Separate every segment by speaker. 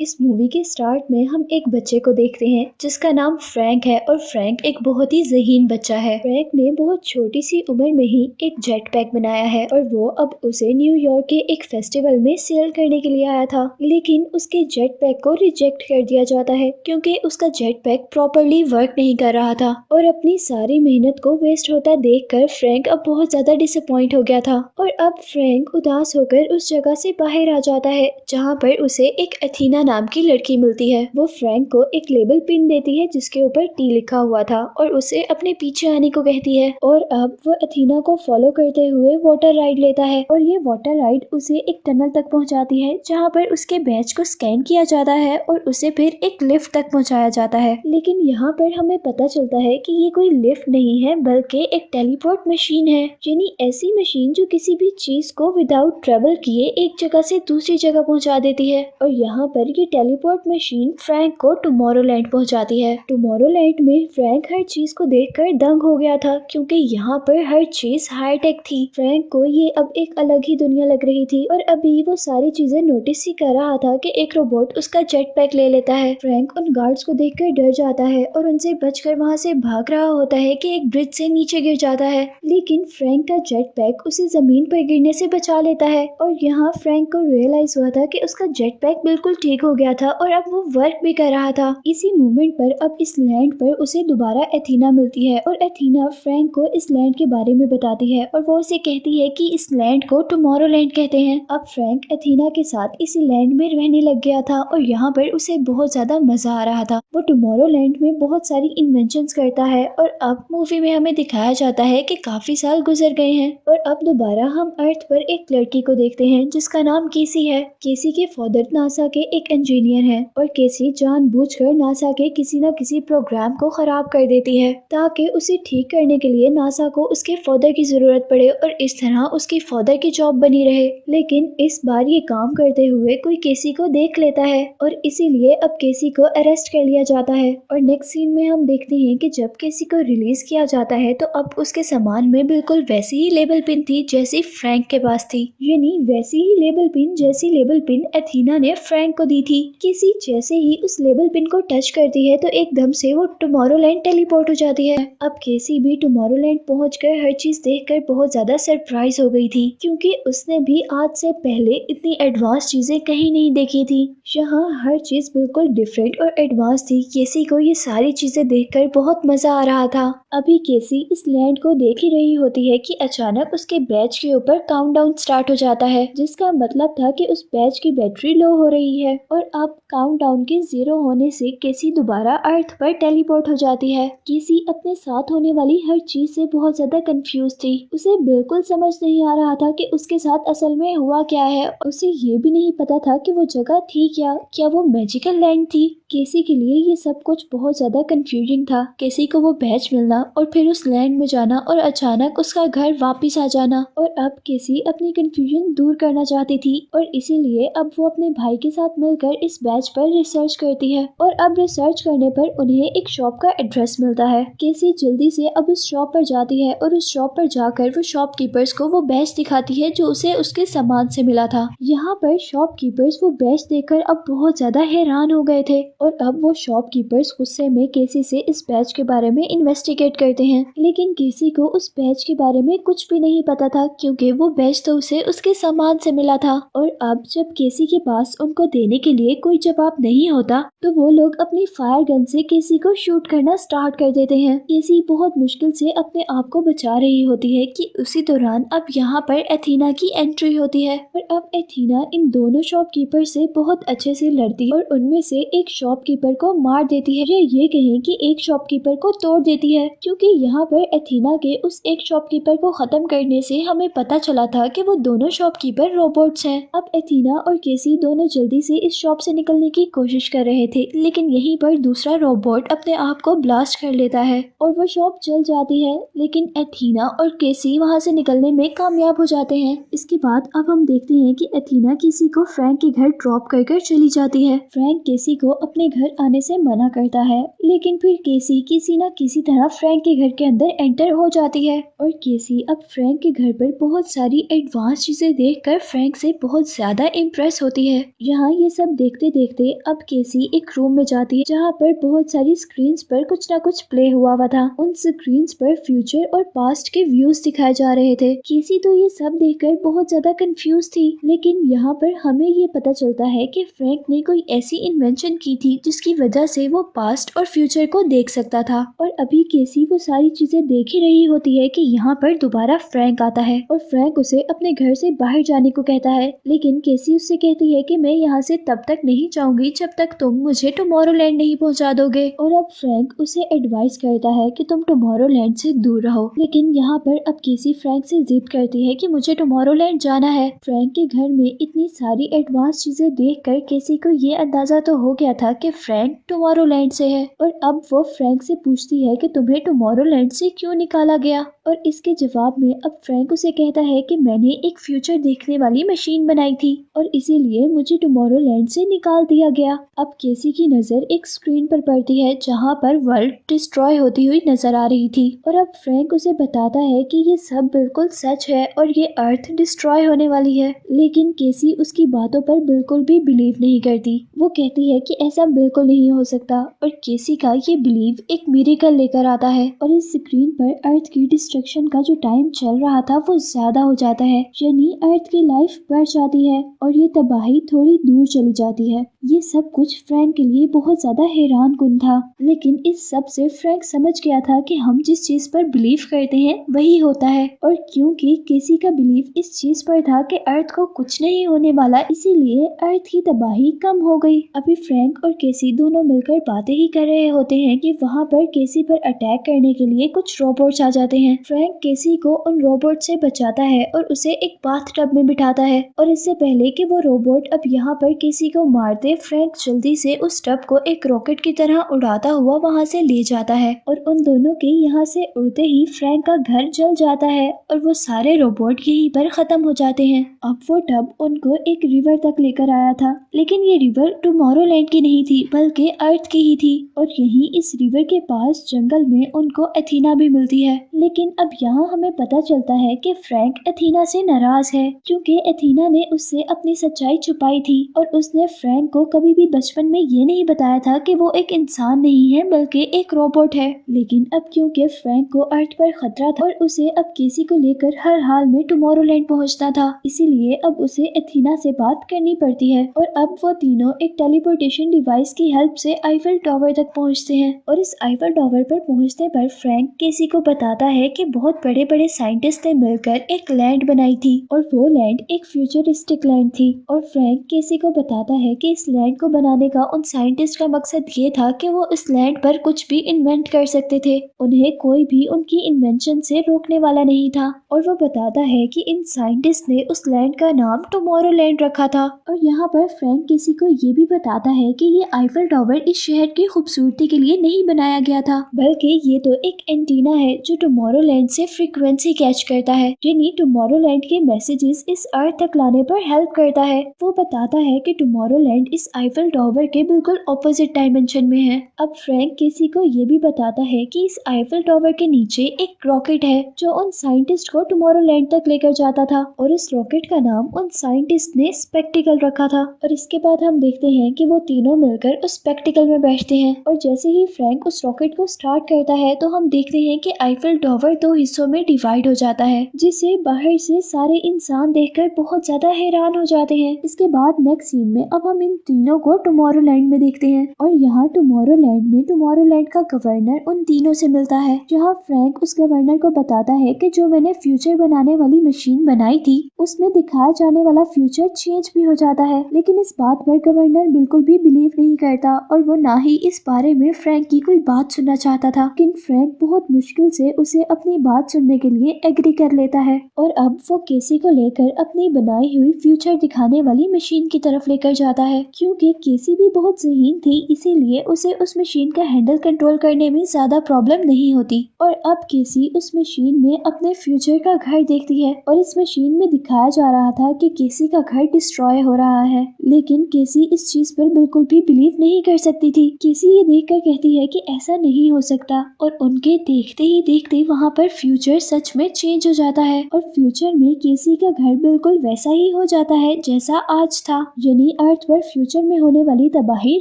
Speaker 1: इस मूवी के स्टार्ट में हम एक बच्चे को देखते हैं जिसका नाम फ्रैंक है और फ्रैंक एक बहुत ही ज़हीन बच्चा है। फ्रैंक ने बहुत छोटी सी उम्र में ही एक जेट पैक बनाया है और वो अब उसे न्यूयॉर्क के एक फेस्टिवल में सेल करने के लिए आया था, लेकिन उसके जेट पैक को रिजेक्ट कर दिया जाता है क्योंकि उसका जेट पैक प्रॉपरली वर्क नहीं कर रहा था। और अपनी सारी मेहनत को वेस्ट होता देखकर फ्रैंक अब बहुत ज्यादा डिसअपॉइंट हो गया था और अब फ्रैंक उदास होकर उस जगह से बाहर आ जाता है जहाँ पर उसे एक एथीना नाम की लड़की मिलती है। वो फ्रैंक को एक लेबल पिन देती है जिसके ऊपर टी लिखा हुआ था और उसे अपने पीछे आने को कहती है और अब वो एथीना को फॉलो करते हुए वाटर राइड लेता है और ये वाटर राइड उसे एक टनल तक पहुंचाती है जहाँ पर उसके बैच को स्कैन किया जाता है और उसे फिर एक लिफ्ट तक पहुंचाया जाता है। लेकिन यहाँ पर हमें पता चलता है कि ये कोई लिफ्ट नहीं है बल्कि एक टेलीपोर्ट मशीन है, यानी ऐसी मशीन जो किसी भी चीज को विदाउट ट्रेवल किए एक जगह से दूसरी जगह पहुंचा देती है। और यहाँ पर ये टेलीपोर्ट मशीन फ्रैंक को टुमारोलैंड पहुंचाती है। टुमारोलैंड में फ्रैंक हर चीज को देखकर दंग हो गया था क्योंकि यहाँ पर हर चीज हाईटेक थी। फ्रैंक को ये अब एक अलग ही दुनिया लग रही थी और अभी वो सारी चीजें नोटिस ही कर रहा था कि एक रोबोट उसका जेट पैक ले लेता है। फ्रैंक उन गार्ड्स को देखकर डर जाता है और उनसे बचकर वहाँ से भाग रहा होता है कि एक ब्रिज से नीचे गिर जाता है, लेकिन फ्रैंक का जेट पैक उसे जमीन पर गिरने से बचा लेता है। और यहाँ फ्रैंक को रियलाइज हुआ था कि उसका जेट पैक बिल्कुल ठीक हो गया था और अब वो वर्क भी कर रहा था। इसी मोमेंट पर अब इस लैंड पर उसे दोबारा एथीना मिलती है और एथीना फ्रैंक को इस लैंड के बारे में बताती है और वो उसे कहती है कि इस लैंड को टुमारोलैंड कहते हैं। अब फ्रैंक एथीना के साथ इसी लैंड में रहने लग गया था और यहाँ पर उसे बहुत ज्यादा मजा आ रहा था। वो टुमारोलैंड में बहुत सारी इन्वेंशंस करता है और अब मूवी में हमें दिखाया जाता है कि काफी साल गुजर गए हैं और अब दोबारा हम अर्थ पर एक लड़की को देखते हैं जिसका नाम केसी है। केसी के फादर नासा के एक इंजीनियर हैं और केसी जानबूझकर नासा के किसी न किसी प्रोग्राम को खराब कर देती है ताकि उसे ठीक करने के लिए नासा को उसके फादर की जरूरत पड़े और इस तरह उसकी फादर की जॉब बनी रहे। लेकिन इस बार ये काम करते हुए कोई केसी को देख लेता है और इसीलिए अब केसी को अरेस्ट कर लिया जाता है। और नेक्स्ट सीन में हम देखते हैं कि जब केसी को रिलीज किया जाता है तो अब उसके सामान में बिल्कुल वैसी ही लेबल पिन थी जैसी फ्रैंक के पास थी, यानी वैसी ही लेबल पिन जैसी लेबल पिन एथीना ने फ्रैंक को दी थी। केसी जैसे ही उस लेबल पिन को टच करती है तो एकदम से वो टुमारोलैंड टेलीपोर्ट हो जाती है। अब केसी भी टुमारोलैंड पहुंचकर हर चीज देखकर बहुत ज्यादा सरप्राइज हो गई थी क्योंकि उसने भी आज से पहले इतनी एडवांस चीजें कहीं नहीं देखी थी। यहाँ हर चीज बिल्कुल डिफरेंट और एडवांस थी। केसी को ये सारी चीजें देखकर बहुत मजा आ रहा था। अभी केसी इस लैंड को देख ही रही होती है कि अचानक उसके बैच के ऊपर काउंटडाउन स्टार्ट हो जाता है जिसका मतलब था कि उस बैच की बैटरी लो हो रही है और अब काउंटडाउन के 0 होने से केसी दोबारा अर्थ पर टेलीपोर्ट हो जाती है। केसी अपने साथ होने वाली हर चीज से बहुत ज्यादा कंफ्यूज थी। उसे बिल्कुल समझ नहीं आ रहा था कि उसके साथ असल में हुआ क्या है। उसे ये भी नहीं पता था कि वो जगह थी क्या वो मैजिकल लैंड थी। केसी के लिए ये सब कुछ बहुत ज्यादा कंफ्यूजिंग था। केसी को वो बैच मिलना और फिर उस लैंड में जाना और अचानक उसका घर वापस आ जाना। और अब केसी अपनी कंफ्यूजन दूर करना चाहती थी और इसीलिए अब वो अपने भाई के साथ मिलकर इस बैच पर रिसर्च करती है और अब रिसर्च करने पर उन्हें एक शॉप का एड्रेस मिलता है। केसी जल्दी से अब उस शॉप पर जाती है और उस शॉप पर जाकर वो शॉपकीपर्स को वो बैच दिखाती है जो उसे उसके सामान से मिला था। यहाँ पर शॉपकीपर्स वो बैच देखकर अब बहुत ज्यादा हैरान हो गए थे और अब वो शॉपकीपर्स गुस्से में केसी से इस बैच के बारे में इन्वेस्टिगेट करते हैं, लेकिन केसी को उस बैच के बारे में कुछ भी नहीं पता था क्योंकि वो बैच तो उसे उसके सामान से मिला था। और अब जब केसी के पास उनको देने के लिए कोई जवाब नहीं होता तो वो लोग अपनी फायर गन से केसी को शूट करना स्टार्ट कर देते हैं। केसी बहुत मुश्किल से अपने आप को बचा रही होती है कि उसी दौरान अब यहाँ पर एथीना की एंट्री होती है और अब एथीना इन दोनों शॉपकीपर से बहुत अच्छे से लड़ती है और उनमें से एक शॉपकीपर को मार देती है या ये कहें कि एक शॉपकीपर को तोड़ देती है क्योंकि यहाँ पर एथीना के उस एक शॉपकीपर को खत्म करने से हमें पता चला था कि वो दोनों शॉपकीपर रोबोट्स हैं। अब एथीना और केसी दोनों जल्दी से इस शॉप से निकलने की कोशिश कर रहे थे, लेकिन यहीं पर दूसरा रोबोट अपने आप को ब्लास्ट कर लेता है और वो शॉप जल जाती है, लेकिन एथीना और केसी वहाँ से निकलने में कामयाब हो जाते हैं। इसके बाद अब हम देखते हैं कि एथीना केसी को फ्रैंक के घर ड्रॉप कर चली जाती है। फ्रैंक केसी को अपने घर आने से मना करता है, लेकिन फिर केसी किसी न किसी तरह फ्रैंक के घर के अंदर एंटर हो जाती है और केसी अब फ्रैंक के घर पर बहुत सारी एडवांस चीजें देखकर फ्रैंक से बहुत ज्यादा इम्प्रेस होती है। यहाँ ये सब सब देखते देखते अब केसी एक रूम में जाती है जहाँ पर बहुत सारी स्क्रीन्स पर कुछ ना कुछ प्ले हुआ था। उन स्क्रीन्स पर फ्यूचर और पास्ट के व्यूज दिखाए जा रहे थे। केसी तो ये सब देखकर बहुत ज्यादा कंफ्यूज थी, लेकिन यहाँ पर हमें ये पता चलता है कि फ्रैंक ने कोई ऐसी इन्वेंशन की थी जिसकी वजह से वो पास्ट और फ्यूचर को देख सकता था। और अभी केसी वो सारी चीजें देख ही रही होती है कि यहाँ पर दोबारा फ्रैंक आता है और फ्रैंक उसे अपने घर से बाहर जाने को कहता है, लेकिन केसी उससे कहती है कि मैं यहाँ से तब तक नहीं जाऊंगी जब तक तुम मुझे टुमारोलैंड नहीं पहुँचा दोगे। और अब फ्रैंक उसे एडवाइस करता है कि तुम टुमारोलैंड से दूर रहो, लेकिन यहाँ पर अब केसी फ्रैंक से जिद करती है कि मुझे टुमारोलैंड जाना है। फ्रैंक के घर में इतनी सारी एडवांस चीजें देखकर केसी को ये अंदाजा तो हो गया था कि फ्रैंक टुमारोलैंड से है। और अब वो फ्रैंक से पूछती है कि तुम्हें टुमारोलैंड से क्यों निकाला गया। और इसके जवाब में अब फ्रैंक उसे कहता है कि मैंने एक फ्यूचर देखने वाली मशीन बनाई थी और इसीलिए मुझे टुमारोलैंड से निकाल दिया गया। अब केसी की नजर एक स्क्रीन पर पड़ती है जहाँ पर वर्ल्ड डिस्ट्रॉय होती हुई नजर आ रही थी। और अब फ्रैंक उसे बताता है कि ये सब बिल्कुल सच है और ये अर्थ डिस्ट्रॉय होने वाली है, लेकिन केसी उसकी बातों पर बिल्कुल भी बिलीव नहीं करती। वो कहती है कि ऐसा बिल्कुल नहीं हो सकता और केसी का ये बिलीव एक मिरेकल लेकर आता है। और इस स्क्रीन पर अर्थ की डिस्ट्रक्शन का जो टाइम चल रहा था वो ज्यादा हो जाता है, यानी अर्थ की लाइफ बढ़ जाती है और ये तबाही थोड़ी दूर चली जाती है। ये सब कुछ फ्रैंक के लिए बहुत ज्यादा हैरान कुन था, लेकिन इस सब से फ्रैंक समझ गया था कि हम जिस चीज पर बिलीव करते हैं वही होता है। और क्योंकि केसी का बिलीव इस चीज पर था कि अर्थ को कुछ नहीं होने वाला, इसीलिए अर्थ की तबाही कम हो गई। अभी फ्रैंक और केसी दोनों मिलकर बातें ही कर रहे होते हैं कि वहाँ पर केसी पर अटैक करने के लिए कुछ रोबोट्स आ जाते हैं। फ्रैंक केसी को उन रोबोट से बचाता है और उसे एक बाथटब में बिठाता है। और इससे पहले कि वो रोबोट अब यहाँ पर केसी को मार दे, फ्रैंक जल्दी से उस टब को एक रॉकेट की तरह उड़ाता हुआ वहाँ से ले जाता है। और उन दोनों के यहाँ से उड़ते ही फ्रैंक का घर जल जाता है और वो सारे रोबोट यहीं पर खत्म हो जाते हैं। अब वो टब उनको एक रिवर तक लेकर आया था, लेकिन ये रिवर टुमारोलैंड की नहीं थी बल्कि अर्थ की ही थी। और यहीं इस रिवर के पास जंगल में उनको एथीना भी मिलती है। लेकिन अब यहाँ हमें पता चलता है कि फ्रैंक एथीना से नाराज है क्योंकि एथीना ने उससे अपनी सच्चाई छुपाई थी और उसने फ्रैंक को कभी भी बचपन में ये नहीं बताया था कि वो एक इंसान नहीं है बल्कि एक रोबोट है। लेकिन अब क्योंकि फ्रैंक को अर्थ पर खतरा था और उसे अब केसी को लेकर हर हाल में टुमारोलैंड पहुंचना था, इसीलिए अब उसे एथीना से बात करनी पड़ती है। और अब वो तीनों एक टेलीपोर्टेशन डिवाइस की हेल्प से आईफल टावर तक पहुंचते हैं। और इस आईफल टावर पर पहुंचने पर फ्रैंक केसी को बताता है कि बहुत बड़े बड़े साइंटिस्ट ने मिलकर एक लैंड बनाई थी और वो लैंड एक फ्यूचरिस्टिक लैंड थी। और फ्रैंक केसी को बताता है कि इस लैंड को बनाने का उन साइंटिस्ट का मकसद ये था कि वो इस लैंड पर कुछ भी इन्वेंट कर सकते थे, उन्हें कोई भी उनकी इन्वेंशन से रोकने वाला नहीं था। और वो बताता है कि इन साइंटिस्ट ने उस लैंड का नाम टुमारोलैंड रखा था। और यहाँ पर फ्रैंक किसी को ये भी बताता है कि ये आईफल टावर इस शहर की खूबसूरती के लिए नहीं बनाया गया था, बल्कि ये तो एक एंटीना है जो टुमारोलैंड से फ्रीक्वेंसी कैच करता है, यानी टुमारोलैंड के मैसेजेस इस अर्थ तक लाने पर हेल्प करता है। वो बताता है कि टुमारोलैंड इस आईफल टावर के बिल्कुल ऑपोजिट डायमेंशन में है। अब फ्रैंक किसी को ये भी बताता है कि इस आईफल टावर के नीचे एक रॉकेट है जो उन साइंटिस्ट को टुमारोलैंड तक लेकर जाता था और इस रॉकेट का नाम उन साइंटिस्ट ने स्पेक्टिकल रखा था। और इसके बाद हम देखते हैं कि वो तीनों मिलकर उस स्पेक्टिकल में बैठते हैं और जैसे ही फ्रैंक उस रॉकेट को स्टार्ट करता है तो हम देखते हैं कि आईफल टावर दो हिस्सों में डिवाइड हो जाता है, जिसे बाहर से सारे इंसान देखकर बहुत ज्यादा हैरान हो जाते हैं। इसके बाद नेक्स्ट सीन में अब हम इन तीनों को टुमारोलैंड में देखते हैं और यहाँ टुमारोलैंड का गवर्नर उन तीनों से मिलता है, जहाँ फ्रैंक उस गवर्नर को बताता है कि जो मैंने फ्यूचर बनाने वाली मशीन बनाई थी उसमें दिखाया जाने वाला फ्यूचर चेंज भी हो जाता है। लेकिन इस बात पर गवर्नर बिल्कुल भी बिलीव नहीं करता और वो ना ही इस बारे में फ्रैंक की कोई बात सुनना चाहता था, लेकिन फ्रैंक बहुत मुश्किल से उसे अपनी बात सुनने के लिए एग्री कर लेता है। और अब वो केसी को लेकर अपनी बनाई हुई फ्यूचर दिखाने वाली मशीन की तरफ लेकर जाता है। क्योंकि केसी भी बहुत ज़हीन थी, इसीलिए उसे उस मशीन का हैंडल कंट्रोल करने में ज्यादा प्रॉब्लम नहीं होती। और अब केसी उस मशीन में अपने फ्यूचर का घर देखती है और इस मशीन में दिखाया जा रहा था कि केसी का घर डिस्ट्रॉय हो रहा है, लेकिन केसी इस चीज पर बिल्कुल भी बिलीव नहीं कर सकती थी। केसी ये देखकर कहती है कि ऐसा नहीं हो सकता और उनके देखते ही देखते वहाँ पर फ्यूचर सच में चेंज हो जाता है और फ्यूचर में केसी का घर बिल्कुल वैसा ही हो जाता है जैसा आज था, यानी अर्थ पर फ्यूचर में होने वाली तबाही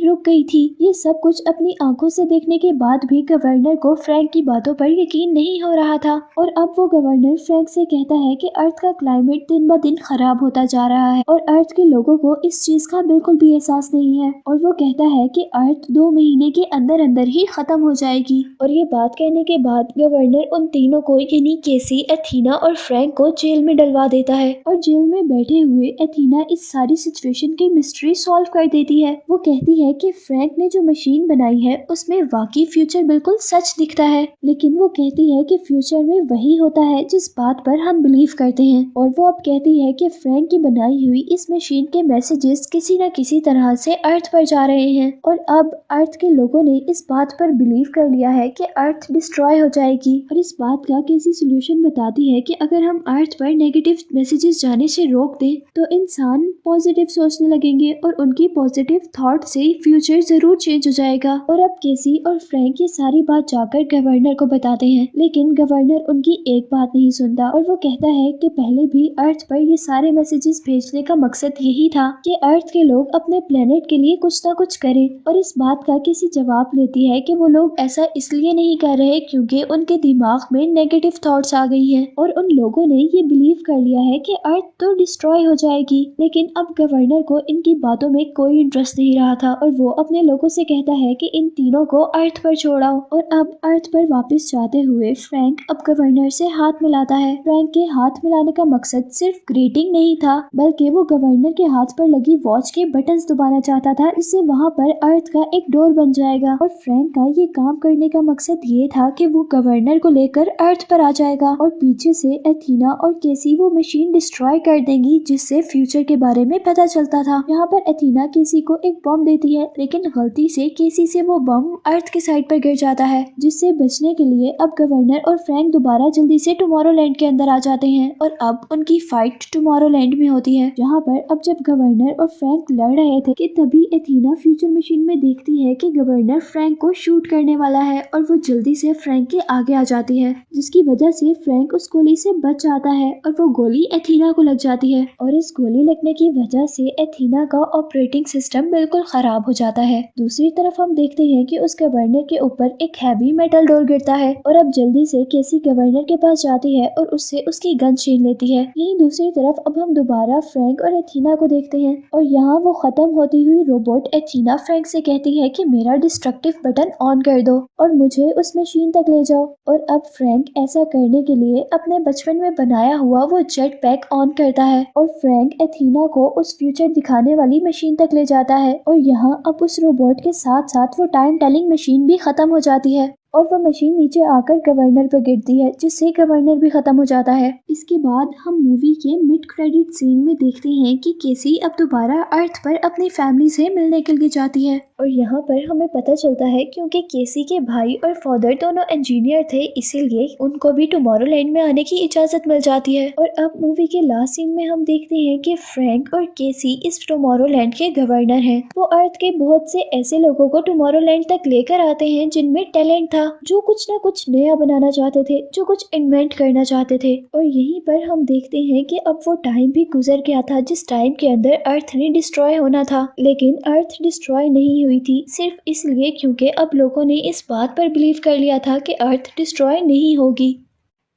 Speaker 1: रुक गई थी। ये सब कुछ अपनी आंखों से देखने के बाद भी गवर्नर को फ्रैंक की बातों पर यकीन नहीं हो रहा था और अब वो गवर्नर फ्रैंक से कहता है कि अर्थ का क्लाइमेट दिन ब दिन खराब होता जा रहा है और अर्थ के लोगों को इस चीज का बिल्कुल भी एहसास नहीं है और वो कहता है कि अर्थ 2 महीने के अंदर अंदर ही खत्म हो जाएगी। और ये बात कहने के बाद गवर्नर उन तीनों को यानी केसी, एथीना और फ्रैंक को जेल में डलवा देता है और जेल में बैठे हुए एथीना इस सारी सिचुएशन की मिस्ट्री सॉल्व कर देती है। वो कहती है कि फ्रैंक ने जो मशीन बनाई है उसमें वाकई फ्यूचर बिल्कुल सच दिखता है, लेकिन वो कहती है कि फ्यूचर में वही होता है जिस बात पर हम बिलीव करते हैं। और वो अब कहती है कि फ्रैंक की बनाई हुई इस मशीन के मैसेजेस किसी न किसी तरह से अर्थ पर जा रहे हैं और अब अर्थ के लोगों ने इस बात पर बिलीव कर लिया है कि अर्थ डिस्ट्रॉय हो जाएगी। और इस बात का कैसी सोल्यूशन बताती है कि अगर हम अर्थ पर नेगेटिव मैसेजेस जाने से रोक दें तो इंसान पॉजिटिव सोचने लगेंगे और उनकी पॉजिटिव थॉट से फ्यूचर जरूर चेंज हो जाएगा। और अब केसी और फ्रैंक ये सारी बात जाकर गवर्नर को बताते हैं, लेकिन गवर्नर उनकी एक बात नहीं सुनता और वो कहता है कि पहले भी अर्थ पर ये सारे मैसेजेस भेजने का मकसद यही था कि अर्थ के लोग अपने प्लेनेट के लिए कुछ ना कुछ करें। और इस बात का किसी जवाब लेती है कि वो लोग ऐसा इसलिए नहीं कर रहे क्योंकि उनके दिमाग में नेगेटिव थॉट्स आ गई हैं और उन लोगों ने ये बिलीव कर लिया है कि अर्थ तो डिस्ट्रॉय हो जाएगी। लेकिन अब गवर्नर को इनकी बातों में कोई इंटरेस्ट नहीं रहा था और वो अपने लोगों से कहता है कि इन तीनों को अर्थ पर छोड़ाओ। और अब अर्थ पर वापस जाते हुए फ्रैंक अब गवर्नर से हाथ मिलाता है। फ्रैंक के हाथ मिलाने का मकसद सिर्फ ग्रीटिंग नहीं था, बल्कि वो गवर्नर के हाथ पर लगी वॉच के बटन्स दबाना चाहता था, इससे वहाँ पर अर्थ का एक डोर बन जाएगा। और फ्रैंक का ये काम करने का मकसद ये था कि वो गवर्नर को लेकर अर्थ पर आ जाएगा और पीछे से एथीना और केसी वो मशीन डिस्ट्रॉय कर देंगी जिससे फ्यूचर के बारे में पता चलता था। यहाँ पर एथीना केसी को एक बम देती है, लेकिन गलती से केसी से वो बम अर्थ के साइड पर गिर जाता है, जिससे बचने के लिए अब गवर्नर और फ्रैंक दोबारा जल्दी से टुमारोलैंड के अंदर आ जाते हैं और अब उनकी फाइट टुमारोलैंड में होती है। जहाँ पर अब जब गवर्नर और फ्रैंक लड़ रहे थे कि तभी एथीना फ्यूचर मशीन में देखती है कि गवर्नर फ्रैंक को शूट करने वाला है और वो जल्दी से फ्रैंक के आगे आ जाती है, जिसकी वजह से फ्रैंक उस गोली से बच जाता है और वो गोली एथीना को लग जाती है। और इस गोली लगने की वजह से एथीना का ऑपरेटिंग सिस्टम बिल्कुल खराब हो जाता है। दूसरी तरफ हम देखते हैं कि उस गवर्नर के ऊपर एक हैवी मेटल डोर गिरता है और अब जल्दी से केसी गवर्नर के पास जाती है और उससे उसकी गन छीन लेती है। यहीं दूसरी तरफ अब हम दोबारा फ्रैंक और एथीना को देखते हैं और यहाँ वो खत्म होती हुई रोबोट एथीना फ्रैंक से कहती है कि मेरा डिस्ट्रक्टिव बटन ऑन कर दो और मुझे उस मशीन तक ले जाओ। और अब फ्रैंक ऐसा करने के लिए अपने बचपन में बनाया हुआ वो जेट पैक ऑन करता है और फ्रैंक एथीना को उस फ्यूचर दिखाने वाली मशीन तक ले जाता है। और यहाँ अब उस रोबोट के साथ साथ वो टाइम टेलिंग मशीन भी खत्म हो जाती है और वह मशीन नीचे आकर गवर्नर पर गिरती है, जिससे गवर्नर भी खत्म हो जाता है। इसके बाद हम मूवी के मिड क्रेडिट सीन में देखते हैं कि केसी अब दोबारा अर्थ पर अपनी फैमिली से मिलने के लिए जाती है और यहाँ पर हमें पता चलता है क्योंकि केसी के भाई और फादर दोनों इंजीनियर थे, इसीलिए उनको भी टुमारोलैंड में आने की इजाजत मिल जाती है। और अब मूवी के लास्ट सीन में हम देखते हैं कि फ्रैंक और केसी इस टुमारोलैंड के गवर्नर हैं। वो अर्थ के बहुत से ऐसे लोगों को टुमारोलैंड तक लेकर आते हैं जिनमें टैलेंट था, जो कुछ ना कुछ नया बनाना चाहते थे, जो कुछ इन्वेंट करना चाहते थे। और यहीं पर हम देखते हैं कि अब वो टाइम भी गुजर गया था जिस टाइम के अंदर अर्थ ने डिस्ट्रॉय होना था, लेकिन अर्थ डिस्ट्रॉय नहीं हुई थी, सिर्फ इसलिए क्योंकि अब लोगों ने इस बात पर बिलीव कर लिया था कि अर्थ डिस्ट्रॉय नहीं होगी।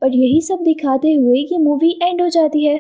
Speaker 1: और यही सब दिखाते हुए ये मूवी एंड हो जाती है।